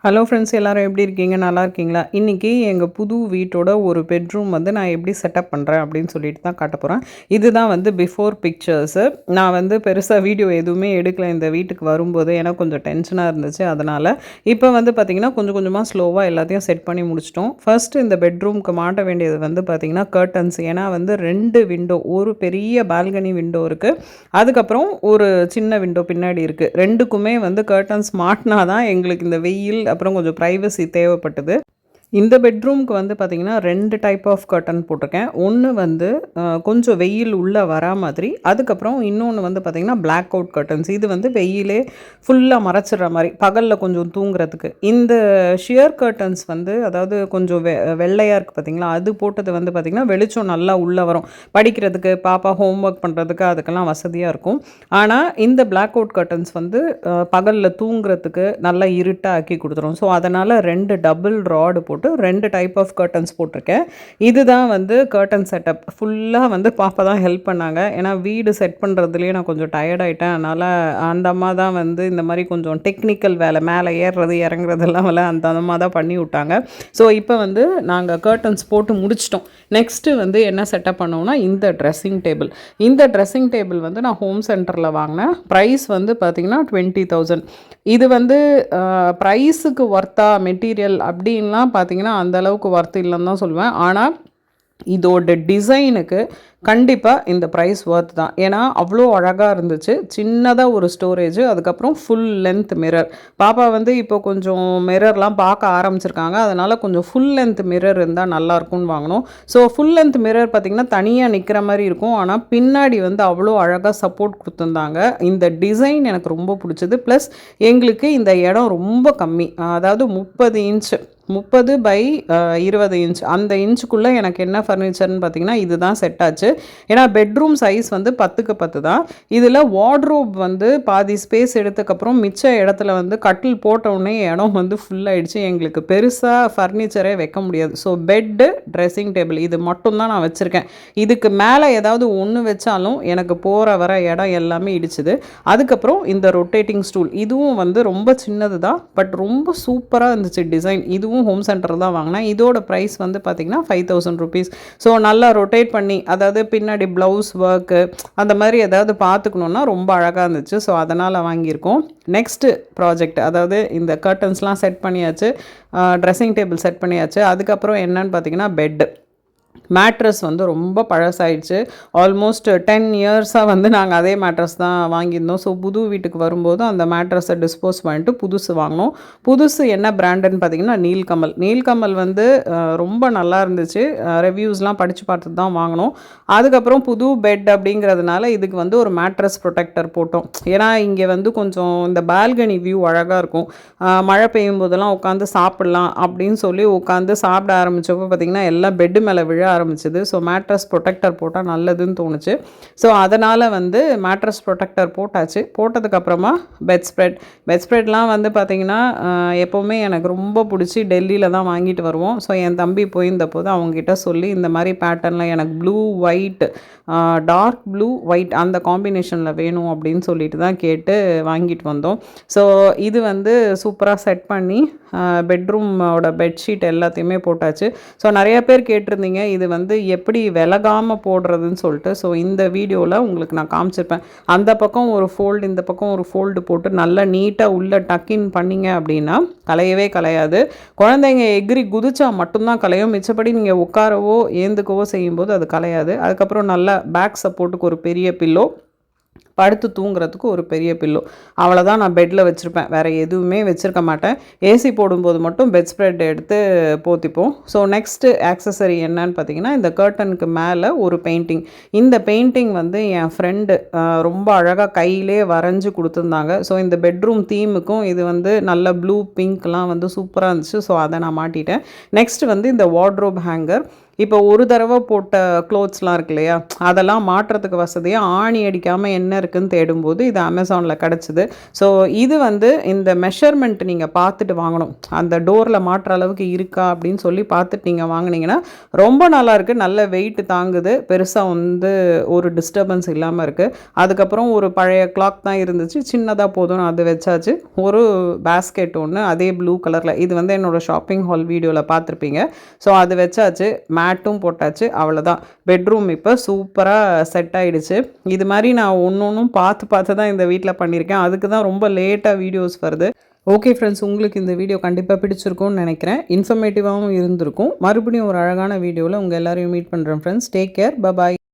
Hello friends, எல்லாரும் எப்படி இருக்கீங்க? நல்லா இருக்கீங்களா? இன்றைக்கி எங்கள் புது வீட்டோட ஒரு பெட்ரூம் வந்து நான் எப்படி செட்டப் பண்ணுறேன் அப்படின்னு சொல்லிட்டு தான் காட்ட போகிறேன். இதுதான் வந்து பிஃபோர் பிக்சர்ஸு. நான் வந்து பெருசாக வீடியோ எதுவுமே எடுக்கல இந்த வீட்டுக்கு வரும்போது. எனக்கு கொஞ்சம் டென்ஷனாக இருந்துச்சு. அதனால் இப்போ வந்து பார்த்திங்கன்னா கொஞ்சம் கொஞ்சமாக ஸ்லோவாக எல்லாத்தையும் செட் பண்ணி முடிச்சிட்டோம். ஃபஸ்ட்டு இந்த பெட்ரூம்க்கு மாட்ட வேண்டியது வந்து பார்த்திங்கன்னா கர்டன்ஸ். ஏன்னா வந்து 2 விண்டோ, ஒரு பெரிய பால்கனி விண்டோ இருக்குது, அதுக்கப்புறம் ஒரு சின்ன விண்டோ பின்னாடி இருக்குது. 2க்குமே வந்து கர்டன்ஸ் மாட்டினா தான் எங்களுக்கு இந்த வெயில் அப்புறம் கொஞ்சம் ப்ரைவசி தேவைப்பட்டது. இந்த பெட்ரூம்க்கு வந்து பார்த்திங்கன்னா 2 டைப் ஆஃப் கர்டன் போட்டிருக்கேன். ஒன்று வந்து கொஞ்சம் வெயில் உள்ளே வரா மாதிரி, அதுக்கப்புறம் இன்னொன்று வந்து பார்த்திங்கன்னா பிளாக் அவுட் கர்டன்ஸ். இது வந்து வெயிலே ஃபுல்லாக மறைச்சிடுற மாதிரி, பகலில் கொஞ்சம் தூங்குறதுக்கு. இந்த ஷியர் கர்டன்ஸ் வந்து அதாவது கொஞ்சம் வெள்ளையாக இருக்குது பார்த்திங்களா, அது போட்டது வந்து பார்த்திங்கன்னா வெளிச்சம் நல்லா உள்ளே வரும், படிக்கிறதுக்கு, பாப்பா ஹோம் ஒர்க் பண்ணுறதுக்கு அதுக்கெல்லாம் வசதியாக இருக்கும். ஆனால் இந்த பிளாக் அவுட் கர்டன்ஸ் வந்து பகலில் தூங்குறதுக்கு நல்லா இருட்டாக ஆக்கி கொடுத்துரும். ஸோ அதனால் 2 டபுள் ராடு போட்டு 2 டைப் ஆஃப் கர்டன்ஸ் போட்டிருக்கேன். இதுதான் வந்து கர்டன் செட்டப். ஃபுல்லாக வந்து பாப்பா தான் ஹெல்ப் பண்ணாங்க. ஏன்னா வீடு செட் பண்ணுறதுலேயே நான் கொஞ்சம் டயர்ட் ஆகிட்டேன். அதனால் அந்த அம்மா தான் வந்து இந்த மாதிரி கொஞ்சம் டெக்னிக்கல் வேலை, மேலே ஏறுறது இறங்குறதெல்லாம் அந்த அம்மா தான் பண்ணி விட்டாங்க. ஸோ இப்போ வந்து நாங்கள் கர்டன்ஸ் போட்டு முடிச்சிட்டோம். நெக்ஸ்ட்டு வந்து என்ன செட்டப் பண்ணோம்னா இந்த ட்ரெஸ்ஸிங் டேபிள். இந்த ட்ரெஸ்ஸிங் டேபிள் வந்து நான் ஹோம் சென்டரில் வாங்கினேன். ப்ரைஸ் வந்து பார்த்திங்கன்னா 20,000. இது வந்து ப்ரைஸுக்கு ஒர்த்தா மெட்டீரியல் அப்படின்லாம் பார்த்திங்கன்னா அந்தளவுக்கு ஒர்த் இல்லைன்னு தான் சொல்லுவேன். ஆனால் இதோட டிசைனுக்கு கண்டிப்பாக இந்த ப்ரைஸ் ஒர்த் தான். ஏன்னா அவ்வளோ அழகாக இருந்துச்சு. சின்னதாக ஒரு ஸ்டோரேஜு, அதுக்கப்புறம் ஃபுல் லென்த் மிரர். பாப்பா வந்து இப்போ கொஞ்சம் மிரர்லாம் பார்க்க ஆரம்பிச்சிருக்காங்க. அதனால் கொஞ்சம் ஃபுல் லென்த் மிரர் இருந்தால் நல்லாயிருக்கும்னு வாங்கினோம். ஸோ ஃபுல் லென்த் மிரர் பார்த்திங்கன்னா தனியாக நிற்கிற மாதிரி இருக்கும். ஆனால் பின்னாடி வந்து அவ்வளோ அழகாக சப்போர்ட் கொடுத்துருந்தாங்க. இந்த டிசைன் எனக்கு ரொம்ப பிடிச்சது. ப்ளஸ் எங்களுக்கு இந்த இடம் ரொம்ப கம்மி, அதாவது 30 இன்ச்சு, 30 பை 20 இன்ச். அந்த இன்ச்சுக்குள்ளே எனக்கு என்ன ஃபர்னிச்சர்னு பார்த்திங்கன்னா இது தான் செட் ஆச்சு. ஏன்னா பெட்ரூம் சைஸ் வந்து 10க்கு 10 தான். இதில் வார்ட்ரோப் வந்து பாதி ஸ்பேஸ் எடுத்ததுக்கப்புறம் மிச்ச இடத்துல வந்து கட்டில் போட்டவுடனே இடம் வந்து ஃபுல்லாகிடுச்சு. எங்களுக்கு பெருசாக ஃபர்னிச்சரே வைக்க முடியாது. ஸோ பெட்டு, ட்ரெஸ்ஸிங் டேபிள் இது மட்டும்தான் நான் வச்சுருக்கேன். இதுக்கு மேலே ஏதாவது ஒன்று வச்சாலும் எனக்கு போகிற வர இடம் எல்லாமே இடிச்சுது. அதுக்கப்புறம் இந்த ரொட்டேட்டிங் ஸ்டூல், இதுவும் வந்து ரொம்ப சின்னது தான், பட் ரொம்ப சூப்பராக இருந்துச்சு டிசைன். இதுவும் ஹோம் சென்டர் தான் வாங்கினேன். இதோட ப்ரைஸ் வந்து பார்த்திங்கன்னா 5,000 ருபீஸ். ஸோ நல்லா ரொட்டேட் பண்ணி, அதாவது பின்னாடி ப்ளவுஸ் ஒர்க்கு அந்த மாதிரி ஏதாவது பார்த்துக்கணுன்னா ரொம்ப அழகாக இருந்துச்சு. ஸோ அதனால் வாங்கியிருக்கோம். நெக்ஸ்ட்டு ப்ராஜெக்ட், அதாவது இந்த கர்டன்ஸ்லாம் செட் பண்ணியாச்சு, ட்ரெஸ்ஸிங் டேபிள் செட் பண்ணியாச்சு. அதுக்கப்புறம் என்னன்னு பார்த்திங்கன்னா பெட்டு. மேட்ரஸ் வந்து ரொம்ப பழசாயிடுச்சு. ஆல்மோஸ்ட் 10 இயர்ஸாக வந்து நாங்கள் அதே மேட்ரஸ் தான் வாங்கியிருந்தோம். ஸோ புது வீட்டுக்கு வரும்போது அந்த மேட்ரஸை டிஸ்போஸ் பண்ணிட்டு புதுசு வாங்கினோம். புதுசு என்ன பிராண்டுன்னு பார்த்திங்கன்னா நீல்கமல். நீல்கமல் வந்து ரொம்ப நல்லா இருந்துச்சு. ரிவ்யூஸ்லாம் படித்து பார்த்துட்டு தான் வாங்கினோம். அதுக்கப்புறம் புது பெட் அப்படிங்கிறதுனால இதுக்கு வந்து ஒரு மேட்ரஸ் ப்ரொடெக்டர் போட்டோம். ஏன்னா இங்கே வந்து கொஞ்சம் இந்த பால்கனி வியூ அழகாக இருக்கும். மழை பெய்யும் போதெல்லாம் உட்காந்து சாப்பிட்லாம் அப்படின்னு சொல்லி உட்காந்து சாப்பிட ஆரம்பித்தப்போ பார்த்திங்கன்னா எல்லாம் பெட்டு மேலே விழ ஆரம்பிச்சது. ஸோ மேட்ரஸ் ப்ரொடெக்டர் போட்டால் நல்லதுன்னு தோணுச்சு. ஸோ அதனால் வந்து மேட்ரஸ் ப்ரொடெக்டர் போட்டாச்சு. போட்டதுக்கப்புறமா பெட் ஸ்ப்ரெட்லாம் வந்து பார்த்திங்கன்னா எப்போவுமே எனக்கு ரொம்ப பிடிச்சி டெல்லியில் தான் வாங்கிட்டு வருவோம். ஸோ என் தம்பி போயிருந்த போது அவங்ககிட்ட சொல்லி இந்த மாதிரி பேட்டர்னில் எனக்கு blue white, dark blue white அந்த காம்பினேஷனில் வேணும் அப்படின்னு சொல்லிட்டு தான் கேட்டு வாங்கிட்டு வந்தோம். ஸோ இது வந்து சூப்பராக செட் பண்ணி பெட்ரூமோட பெட்ஷீட் எல்லாத்தையுமே போட்டாச்சு. ஸோ நிறைய பேர் கேட்டிருந்தீங்க இது வந்து எப்படி விலகாமல் போடுறதுன்னு சொல்லிட்டு. ஸோ இந்த வீடியோவில் உங்களுக்கு நான் காமிச்சிருப்பேன். அந்த பக்கம் ஒரு ஃபோல்டு, இந்த பக்கம் ஒரு ஃபோல்டு போட்டு நல்லா நீட்டாக உள்ளே டக்கின் பண்ணிங்க அப்படின்னா கலையவே கலையாது. குழந்தைங்க எகிரி குதிச்சா மட்டும்தான் கலையும். மிச்சப்படி நீங்கள் உட்காரவோ ஏந்துக்கவோ செய்யும்போது அது கலையாது. அதுக்கப்புறம் நல்லா பேக் சப்போர்ட்டுக்கு ஒரு பெரிய பில்லோ, படுத்து தூங்குறதுக்கு ஒரு பெரிய பில்லோ, அவ்வளோதான் நான் பெட்டில் வச்சுருப்பேன். வேறு எதுவுமே வச்சுருக்க மாட்டேன். ஏசி போடும்போது மட்டும் பெட் ஸ்ப்ரெட் எடுத்து போத்திப்போம். ஸோ நெக்ஸ்ட்டு ஆக்சசரி என்னன்னு பார்த்திங்கன்னா இந்த கர்டனுக்கு மேலே ஒரு பெயிண்டிங். இந்த பெயிண்டிங் வந்து என் ஃப்ரெண்டு ரொம்ப அழகாக கையிலே வரைஞ்சி கொடுத்துருந்தாங்க. ஸோ இந்த பெட்ரூம் தீமுக்கும் இது வந்து நல்ல ப்ளூ பிங்க்லாம் வந்து சூப்பராக இருந்துச்சு. ஸோ அதை நான் மாட்டிட்டேன். நெக்ஸ்ட் வந்து இந்த வார்ட்ரோப் ஹேங்கர். இப்போ ஒரு தடவை போட்ட க்ளோத்ஸ்லாம் இருக்கு இல்லையா, அதெல்லாம் மாட்டுறதுக்கு வசதியாக ஆணி அடிக்காமல் என்ன இருக்குன்னு தேடும்போது இது அமேசானில் கிடச்சிது. ஸோ இது வந்து இந்த மெஷர்மெண்ட் நீங்கள் பார்த்துட்டு வாங்கணும். அந்த டோரில் மாட்டுற அளவுக்கு இருக்கா அப்படின்னு சொல்லி பார்த்துட்டு நீங்கள் வாங்கினீங்கன்னா ரொம்ப நல்லாயிருக்கு. நல்ல வெயிட் தாங்குது, பெருசாக வந்து ஒரு டிஸ்டர்பன்ஸ் இல்லாமல் இருக்குது. அதுக்கப்புறம் ஒரு பழைய கிளாக் தான் இருந்துச்சு, சின்னதாக போதும்னு அது வச்சாச்சு. ஒரு பேஸ்கெட் ஒன்று அதே ப்ளூ கலரில், இது வந்து என்னோடய ஷாப்பிங் ஹால் வீடியோவில் பார்த்துருப்பீங்க. ஸோ அது வச்சாச்சு, மேட்டும் போட்டாச்சு. அவ்வளோதான், பெட்ரூம் இப்போ சூப்பராக செட் ஆகிடுச்சு. இது மாதிரி நான் ஒன்று பார்த்து பார்த்து தான் இந்த வீட்டில் பண்ணியிருக்கேன். அதுக்கு தான் ரொம்ப லேட்டாக வீடியோஸ் வருது. ஓகே ஃப்ரெண்ட்ஸ், உங்களுக்கு இந்த வீடியோ கண்டிப்பாக பிடிச்சிருக்கும்னு நினைக்கிறேன். இன்ஃபர்மேட்டிவாகவும் இருந்திருக்கும். மறுபடியும் ஒரு அழகான வீடியோவில் உங்கள் எல்லாரையும் மீட் பண்ணுறேன் ஃப்ரெண்ட்ஸ். Take care, bye bye.